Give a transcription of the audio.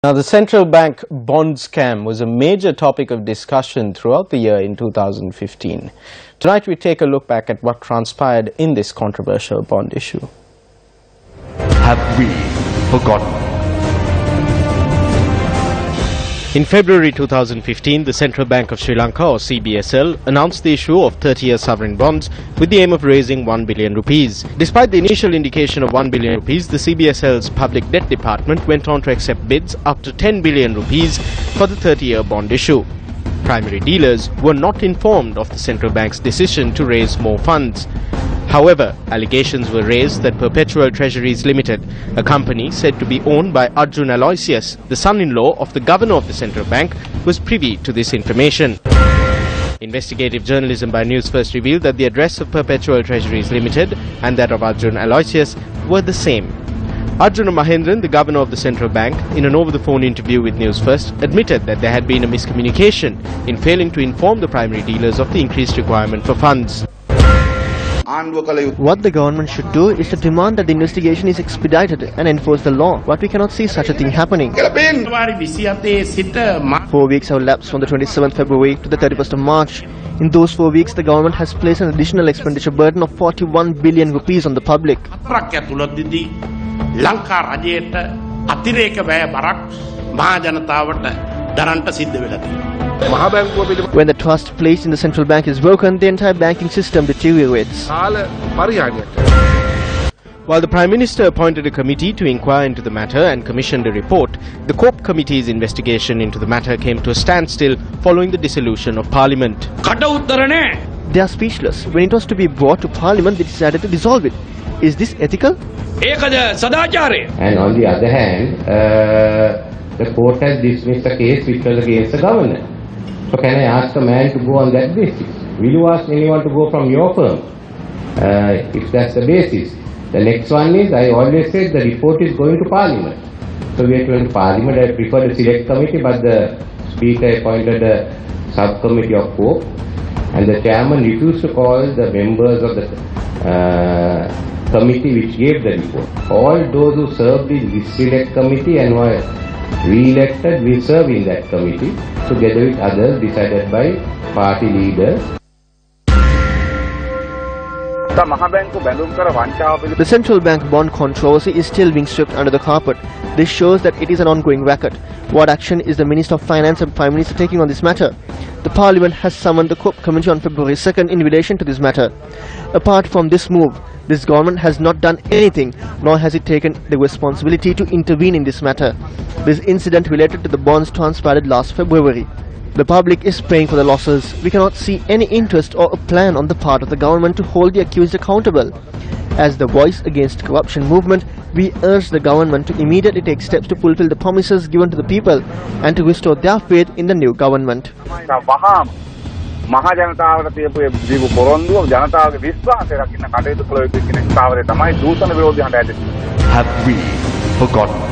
Now, the central bank bond scam was a major topic of discussion throughout the year in 2015. Tonight, we take a look back at what transpired in this controversial bond issue. Have we forgotten? In February 2015, the Central Bank of Sri Lanka, or CBSL, announced the issue of 30-year sovereign bonds with the aim of raising 1 billion rupees. Despite the initial indication of 1 billion rupees, the CBSL's public debt department went on to accept bids up to 10 billion rupees for the 30-year bond issue. Primary dealers were not informed of the central bank's decision to raise more funds. However, allegations were raised that Perpetual Treasuries Limited, a company said to be owned by Arjun Aloysius, the son-in-law of the governor of the central bank, was privy to this information. Investigative journalism by Newsfirst revealed that the address of Perpetual Treasuries Limited and that of Arjun Aloysius were the same. Arjuna Mahendran, the governor of the central bank, in an over-the-phone interview with Newsfirst, admitted that there had been a miscommunication in failing to inform the primary dealers of the increased requirement for funds. What the government should do is to demand that the investigation is expedited and enforce the law, but we cannot see such a thing happening. 4 weeks have elapsed from the 27th February to the 31st of March. In those 4 weeks, the government has placed an additional expenditure burden of 41 billion rupees on the public. When the trust placed in the central bank is broken, the entire banking system deteriorates. While the Prime Minister appointed a committee to inquire into the matter and commissioned a report, the COP Committee's investigation into the matter came to a standstill following the dissolution of Parliament. They are speechless. When it was to be brought to Parliament, they decided to dissolve it. Is this ethical? And on the other hand, the court has dismissed a case which was against the governor. So can I ask a man to go on that basis? Will you ask anyone to go from your firm? If that's the basis. The next one is, I always said the report is going to Parliament. So we are going to Parliament. I prefer the select committee, but the Speaker appointed a subcommittee of COPE, and the chairman refused to call the members of the committee which gave the report. All those who served in this select committee and were re-elected will serve in that committee together with others decided by party leaders. The central bank bond controversy is still being swept under the carpet. This shows that it is an ongoing racket. What action is the Minister of Finance and Prime Minister taking on this matter? The Parliament has summoned the COP Committee on February 2nd in relation to this matter. Apart from this move, this government has not done anything, nor has it taken the responsibility to intervene in this matter. This incident related to the bonds transpired last February. The public is paying for the losses. We cannot see any interest or a plan on the part of the government to hold the accused accountable. As the Voice Against Corruption movement, we urge the government to immediately take steps to fulfill the promises given to the people and to restore their faith in the new government. Have we forgotten?